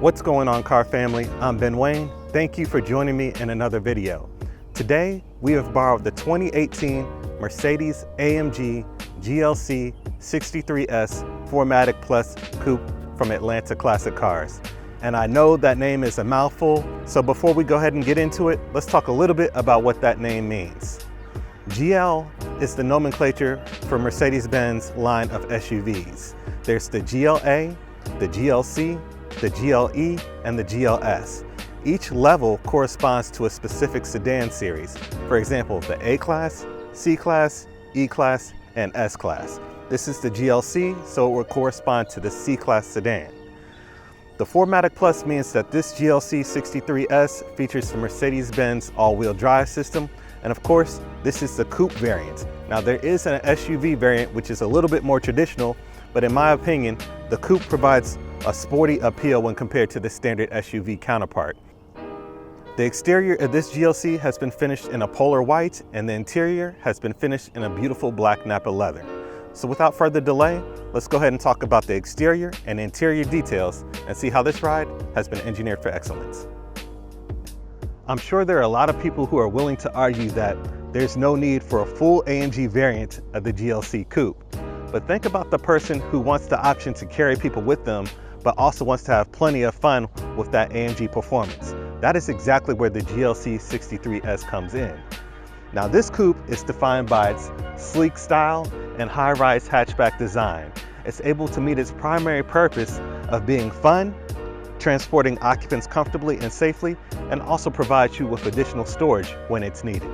What's going on, car family? I'm Ben Wayne. Thank you for joining me in another video. Today, we have borrowed the 2018 Mercedes-AMG GLC 63S 4Matic Plus Coupe from Atlanta Classic Cars. And I know that name is a mouthful, so before we go ahead and get into it, let's talk a little bit about what that name means. GL is the nomenclature for Mercedes-Benz line of SUVs. There's the GLA, the GLC, the GLE, and the GLS. Each level corresponds to a specific sedan series. For example, the A-Class, C-Class, E-Class, and S-Class. This is the GLC, so it will correspond to the C-Class sedan. The 4Matic Plus means that this GLC 63S features the Mercedes-Benz all-wheel drive system, and of course, this is the coupe variant. Now there is an SUV variant which is a little bit more traditional, but in my opinion, the coupe provides a sporty appeal when compared to the standard SUV counterpart. The exterior of this GLC has been finished in a polar white, and the interior has been finished in a beautiful black Napa leather. So without further delay, let's go ahead and talk about the exterior and interior details and see how this ride has been engineered for excellence. I'm sure there are a lot of people who are willing to argue that there's no need for a full AMG variant of the GLC coupe. But think about the person who wants the option to carry people with them, but also wants to have plenty of fun with that AMG performance. That is exactly where the GLC 63S comes in. Now this coupe is defined by its sleek style and high-rise hatchback design. It's able to meet its primary purpose of being fun, transporting occupants comfortably and safely, and also provides you with additional storage when it's needed.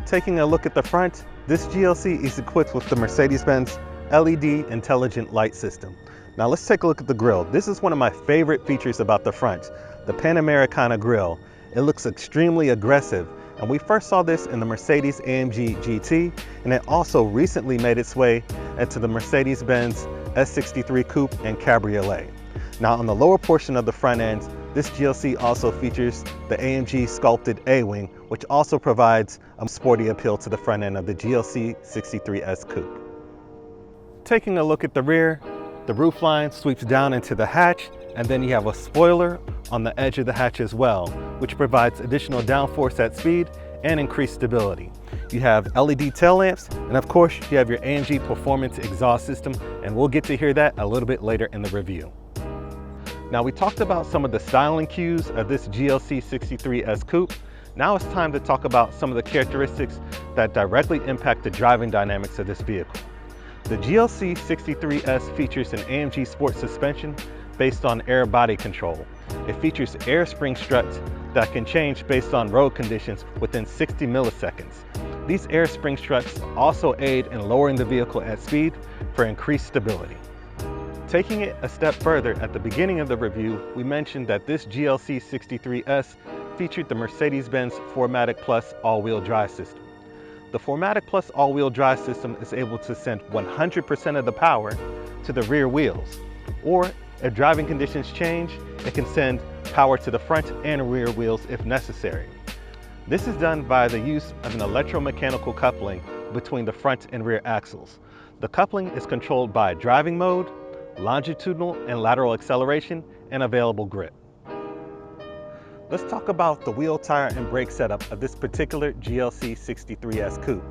Taking a look at the front, this GLC is equipped with the Mercedes-Benz LED intelligent light system. Now let's take a look at the grille. This is one of my favorite features about the front, the Panamericana grille. It looks extremely aggressive, and we first saw this in the Mercedes-AMG GT, and it also recently made its way into the Mercedes-Benz S63 Coupe and Cabriolet. Now on the lower portion of the front end, this GLC also features the AMG sculpted A-wing, which also provides a sporty appeal to the front end of the GLC 63S Coupe. Taking a look at the rear, the roofline sweeps down into the hatch, and then you have a spoiler on the edge of the hatch as well, which provides additional downforce at speed and increased stability. You have LED tail lamps, and of course, you have your AMG performance exhaust system, and we'll get to hear that a little bit later in the review. Now we talked about some of the styling cues of this GLC 63S Coupe. Now it's time to talk about some of the characteristics that directly impact the driving dynamics of this vehicle. The GLC 63S features an AMG Sport suspension based on air body control. It features air spring struts that can change based on road conditions within 60 milliseconds. These air spring struts also aid in lowering the vehicle at speed for increased stability. Taking it a step further, at the beginning of the review, we mentioned that this GLC 63S featured the Mercedes-Benz 4Matic Plus all-wheel drive system. The 4Matic Plus all-wheel drive system is able to send 100% of the power to the rear wheels, or if driving conditions change, it can send power to the front and rear wheels if necessary. This is done by the use of an electromechanical coupling between the front and rear axles. The coupling is controlled by driving mode, longitudinal and lateral acceleration, and available grip. Let's talk about the wheel, tire, and brake setup of this particular GLC 63S Coupe.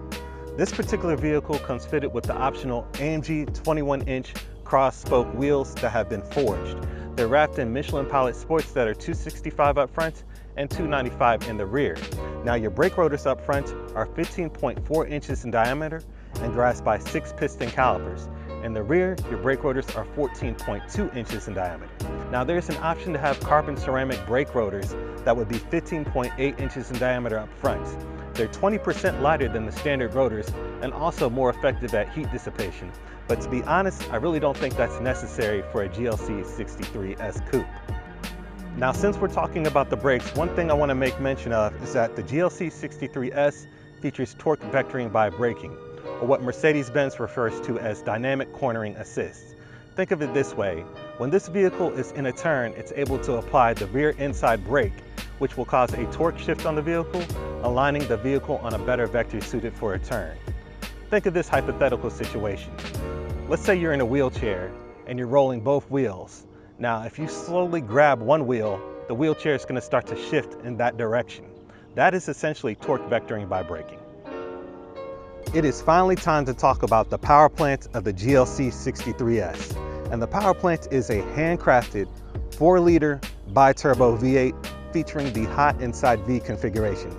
This particular vehicle comes fitted with the optional AMG 21-inch cross-spoke wheels that have been forged. They're wrapped in Michelin Pilot Sports that are 265 up front and 295 in the rear. Now your brake rotors up front are 15.4 inches in diameter and grasped by 6 piston calipers. In the rear, your brake rotors are 14.2 inches in diameter. Now there's an option to have carbon ceramic brake rotors that would be 15.8 inches in diameter up front. They're 20% lighter than the standard rotors and also more effective at heat dissipation. But to be honest, I really don't think that's necessary for a GLC 63S Coupe. Now since we're talking about the brakes, one thing I want to make mention of is that the GLC 63S features torque vectoring by braking, or what Mercedes-Benz refers to as dynamic cornering assist. Think of it this way: when this vehicle is in a turn, it's able to apply the rear inside brake, which will cause a torque shift on the vehicle, aligning the vehicle on a better vector suited for a turn. Think of this hypothetical situation. Let's say you're in a wheelchair and you're rolling both wheels. Now, if you slowly grab one wheel, the wheelchair is going to start to shift in that direction. That is essentially torque vectoring by braking. It is finally time to talk about the power plant of the GLC 63S. And the power plant is a handcrafted 4-liter bi-turbo V8 featuring the hot inside V configuration.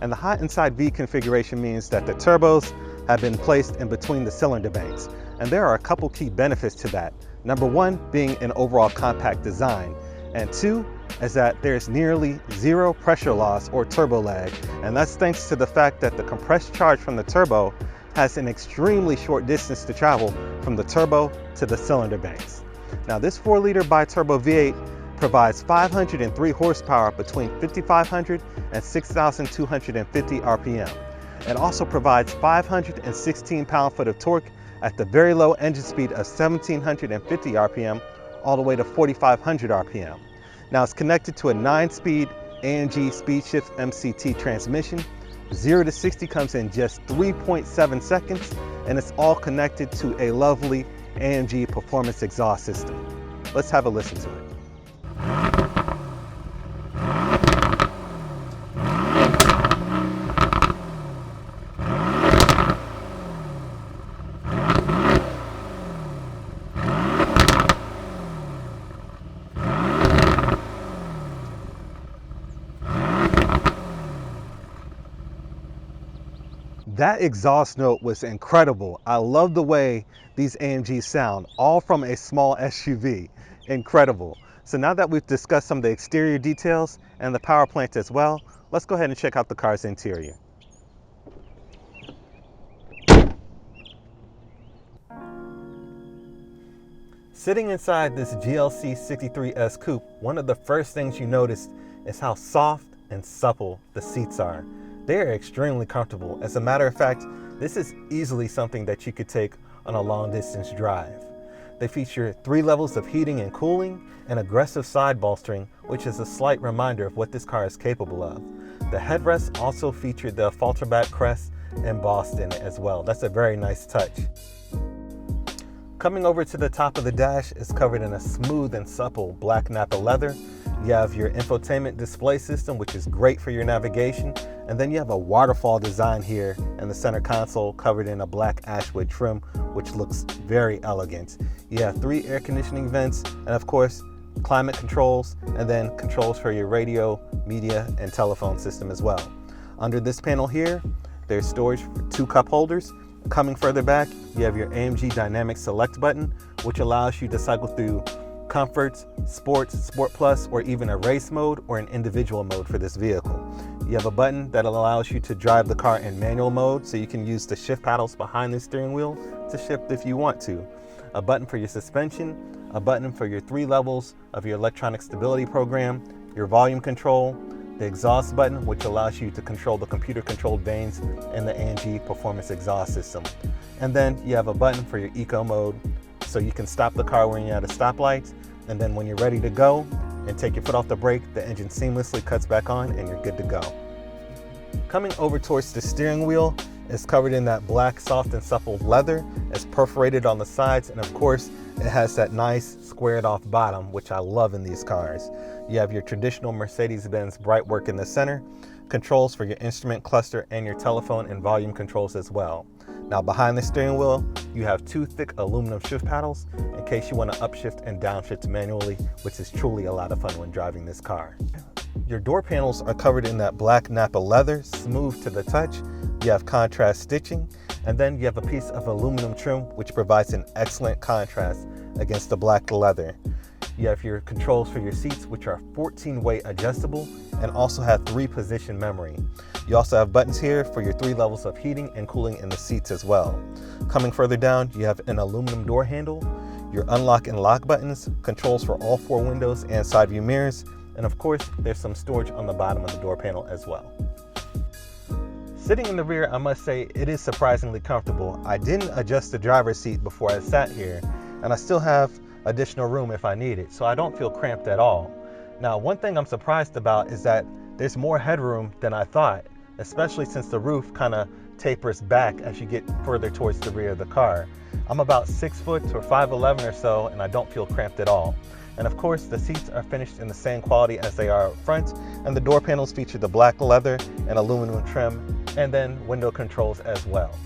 And the hot inside V configuration means that the turbos have been placed in between the cylinder banks. And there are a couple key benefits to that. Number one being an overall compact design. And two is that there's nearly zero pressure loss or turbo lag. And that's thanks to the fact that the compressed charge from the turbo has an extremely short distance to travel from the turbo to the cylinder banks. Now this 4-liter bi-turbo V8 provides 503 horsepower between 5,500 and 6,250 RPM. It also provides 516 pound-foot of torque at the very low engine speed of 1,750 RPM all the way to 4,500 RPM. Now it's connected to a 9-speed AMG Speed Shift MCT transmission. 0 to 60 comes in just 3.7 seconds, and it's all connected to a lovely AMG performance exhaust system. Let's have a listen to it. That exhaust note was incredible. I love the way these AMGs sound, all from a small SUV. Incredible. So now that we've discussed some of the exterior details and the power plant as well, let's go ahead and check out the car's interior. Sitting inside this GLC 63S coupe, one of the first things you notice is how soft and supple the seats are. They are extremely comfortable. As a matter of fact, this is easily something that you could take on a long distance drive. They feature 3 levels of heating and cooling and aggressive side bolstering, which is a slight reminder of what this car is capable of. The headrests also feature the Falterback crest embossed in it as well. That's a very nice touch. Coming over to the top of the dash is covered in a smooth and supple black Napa leather. You have your infotainment display system, which is great for your navigation. And then you have a waterfall design here in the center console covered in a black ashwood trim, which looks very elegant. You have 3 air conditioning vents and of course, climate controls, and then controls for your radio, media, and telephone system as well. Under this panel here, there's storage for 2 cup holders. Coming further back, you have your AMG Dynamic Select button, which allows you to cycle through Comfort, Sports, Sport Plus, or even a race mode or an individual mode for this vehicle. You have a button that allows you to drive the car in manual mode, so you can use the shift paddles behind the steering wheel to shift if you want to. A button for your suspension, a button for your 3 levels of your electronic stability program, your volume control, the exhaust button, which allows you to control the computer-controlled vanes in the AMG performance exhaust system. And then you have a button for your eco mode, so you can stop the car when you're at a stoplight, and then when you're ready to go and take your foot off the brake, the engine seamlessly cuts back on and you're good to go. Coming over towards the steering wheel, it's covered in that black, soft and supple leather. It's perforated on the sides, and of course, it has that nice squared off bottom, which I love in these cars. You have your traditional Mercedes-Benz bright work in the center, controls for your instrument cluster and your telephone and volume controls as well. Now behind the steering wheel, you have 2 thick aluminum shift paddles in case you want to upshift and downshift manually, which is truly a lot of fun when driving this car. Your door panels are covered in that black Napa leather, smooth to the touch. You have contrast stitching, and then you have a piece of aluminum trim which provides an excellent contrast against the black leather. You have your controls for your seats, which are 14-way adjustable and also have 3-position memory. You also have buttons here for your 3 levels of heating and cooling in the seats as well. Coming further down, you have an aluminum door handle, your unlock and lock buttons, controls for all 4 windows and side view mirrors, and of course, there's some storage on the bottom of the door panel as well. Sitting in the rear, I must say, it is surprisingly comfortable. I didn't adjust the driver's seat before I sat here, and I still have additional room if I need it, so I don't feel cramped at all. Now, one thing I'm surprised about is that there's more headroom than I thought, especially since the roof kind of tapers back as you get further towards the rear of the car. I'm about 6 foot or 5'11" or so, and I don't feel cramped at all. And of course, the seats are finished in the same quality as they are up front, and the door panels feature the black leather and aluminum trim, and then window controls as well.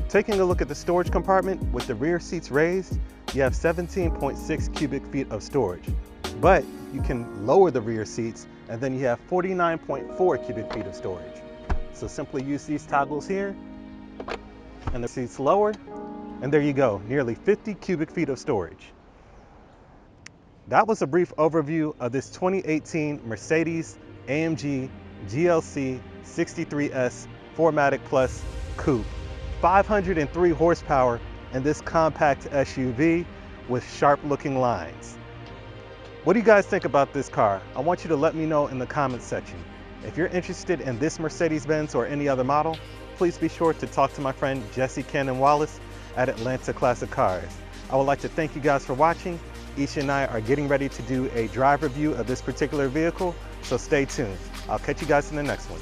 Taking a look at the storage compartment, with the rear seats raised, you have 17.6 cubic feet of storage. But you can lower the rear seats, and then you have 49.4 cubic feet of storage. So simply use these toggles here, and the seats lower, and there you go, nearly 50 cubic feet of storage. That was a brief overview of this 2018 Mercedes-AMG GLC 63S 4Matic Plus Coupe. 503 horsepower in this compact SUV with sharp looking lines. What do you guys think about this car? I want you to let me know in the comments section. If you're interested in this Mercedes-Benz or any other model, please be sure to talk to my friend Jesse Cannon-Wallace at Atlanta Classic Cars. I would like to thank you guys for watching. Isha and I are getting ready to do a drive review of this particular vehicle, so stay tuned. I'll catch you guys in the next one.